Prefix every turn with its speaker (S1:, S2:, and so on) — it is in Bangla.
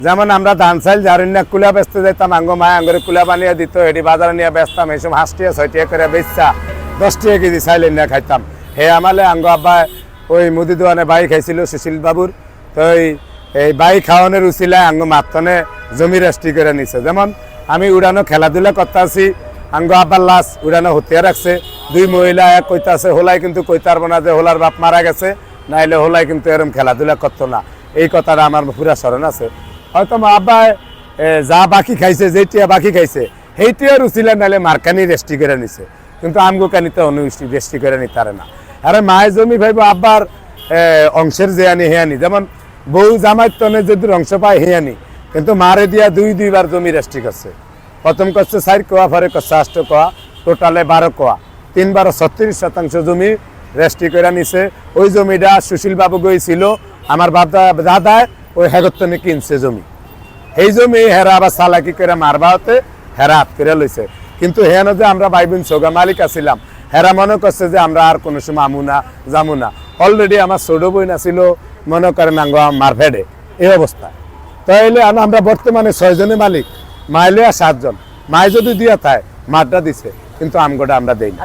S1: যেমন আমরা ধান চাইল জারিনা কুলা বেচতে যেতাম, আঙ্গ মায় আঙ্গরে কুলা বানিয়ে দিত, এটি বাজারে নিয়ে বেচতাম, এইসব 5 টাকা 6 টাকা করে বেচা 10 টাকা কেজি চাইল নিয়ে খাইতাম। হে আমালে আঙ্গ আব্বা ওই মুদি দোকানে বাই খাইছিল সুশীল বাবুর, তো এই বাই খাওয়ানোর উচিলায় আঙ্গ মাতনে জমি রেস্ট্রি করে নিছে। যেমন আমি উড়ানো খেলাধুলা করতে আছি, আঙ্গ আব্বার লাশ উড়ানো হতে রাখছে, 2 মহিলা এক কইতে আছে, হোলাই কিন্তু কইতে পারবো না যে হোলার বাপ মারা গেছে, নাইলে হোলাই কিন্তু এরম খেলাধুলা করতো না। এই কথাটা আমার পুরা স্মরণ আছে। হয়তো মা আব্বাই যা বাকি খাইছে, যেটিয়া বাকি খাইছে সেইটিয়া রুচিলে নাইলে মার্কানি রেস্ট্রি করে নিছে, কিন্তু আমগো কানিতে অনুষ্ঠি রেস্ট্রি করে নিতে পারে না। আরে মায়ের জমি ভাইব আব্বার অংশের যে আনি হে আনি, যেমন বউ জামাইয়ের তনে যদি অংশ পায় হে আনি, কিন্তু মারে দিয়া 2-2বার জমি রেস্ট্রি করছে। প্রথম করছে 4 কোয়া, পরে করছে 8 কোয়া, টোটালে 12 কোয়া, 3 36% জমি রেস্ট্রি করে নিছে। ওই জমিটা সুশীল বাবু গইছিল, আমার দাদায় ওই হেগত্তনে কিনছে জমি। এই জমি হেরা আবার চালাকি করে মারবা হতে হেরা হাত করে লইছে। কিন্তু হেন যে আমরা ভাই বোন সোগা মালিক আছিলাম, হেরা মনে করছে যে আমরা আর কোনো সময় আমু না যামু না। অলরেডি আমার ছোট বোন আছিল, মনে করেন আঙ্গ মার ফেডে, এই অবস্থা। তাইলে আমরা বর্তমানে 6 জনের মালিক, মাইলে 7 জন। মায় যদি দিয়া থাকে মারটা দিছে, কিন্তু আমগোটা আমরা দেই না।